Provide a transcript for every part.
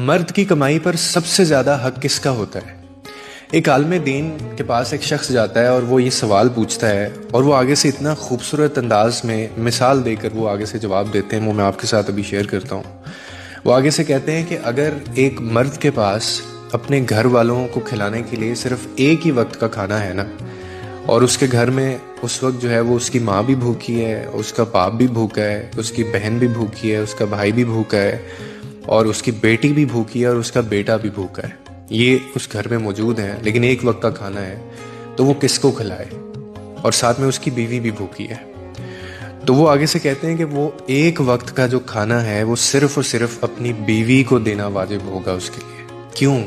مرد کی کمائی پر سب سے زیادہ حق کس کا ہوتا ہے؟ ایک عالم دین کے پاس ایک شخص جاتا ہے اور وہ یہ سوال پوچھتا ہے، اور وہ آگے سے اتنا خوبصورت انداز میں مثال دے کر وہ آگے سے جواب دیتے ہیں، وہ میں آپ کے ساتھ ابھی شیئر کرتا ہوں۔ وہ آگے سے کہتے ہیں کہ اگر ایک مرد کے پاس اپنے گھر والوں کو کھلانے کے لیے صرف ایک ہی وقت کا کھانا ہے نا، اور اس کے گھر میں اس وقت جو ہے وہ اس کی ماں بھی بھوکی ہے، اس کا باپ بھی بھوکا ہے، اس کی بہن بھی بھوکی ہے، اس کا بھائی بھی بھوکا ہے، اور اس کی بیٹی بھی بھوکی ہے، اور اس کا بیٹا بھی بھوکا ہے، یہ اس گھر میں موجود ہیں، لیکن ایک وقت کا کھانا ہے، تو وہ کس کو کھلائے؟ اور ساتھ میں اس کی بیوی بھی بھوکی ہے۔ تو وہ آگے سے کہتے ہیں کہ وہ ایک وقت کا جو کھانا ہے وہ صرف اور صرف اپنی بیوی کو دینا واجب ہوگا اس کے لیے۔ کیوں؟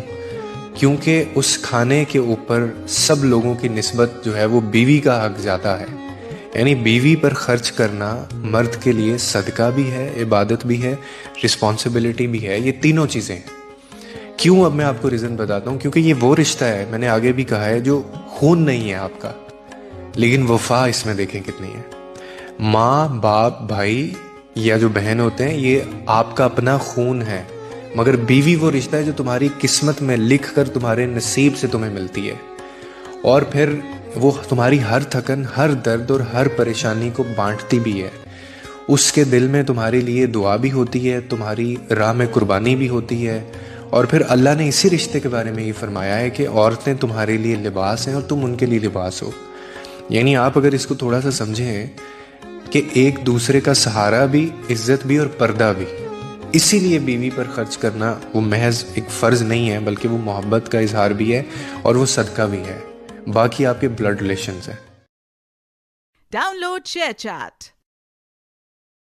کیونکہ اس کھانے کے اوپر سب لوگوں کی نسبت جو ہے وہ بیوی کا حق زیادہ ہے، یعنی بیوی پر خرچ کرنا مرد کے لیے صدقہ بھی ہے، عبادت بھی ہے، رسپانسبلٹی بھی ہے، یہ تینوں چیزیں ہیں۔ کیوں؟ اب میں آپ کو ریزن بتاتا ہوں۔ کیونکہ یہ وہ رشتہ ہے، میں نے آگے بھی کہا ہے، جو خون نہیں ہے آپ کا، لیکن وفا اس میں دیکھیں کتنی ہے۔ ماں، باپ، بھائی یا جو بہن ہوتے ہیں، یہ آپ کا اپنا خون ہے، مگر بیوی وہ رشتہ ہے جو تمہاری قسمت میں لکھ کر تمہارے نصیب سے تمہیں ملتی ہے، اور پھر وہ تمہاری ہر تھکن، ہر درد اور ہر پریشانی کو بانٹتی بھی ہے۔ اس کے دل میں تمہارے لیے دعا بھی ہوتی ہے، تمہاری راہ میں قربانی بھی ہوتی ہے، اور پھر اللہ نے اسی رشتے کے بارے میں یہ فرمایا ہے کہ عورتیں تمہارے لیے لباس ہیں اور تم ان کے لیے لباس ہو۔ یعنی آپ اگر اس کو تھوڑا سا سمجھیں کہ ایک دوسرے کا سہارا بھی، عزت بھی اور پردہ بھی، اسی لیے بیوی پر خرچ کرنا وہ محض ایک فرض نہیں ہے، بلکہ وہ محبت کا اظہار بھی ہے اور وہ صدقہ بھی ہے۔ باقی آپ کے بلڈ ریلیشنز ہیں۔ Download share chat.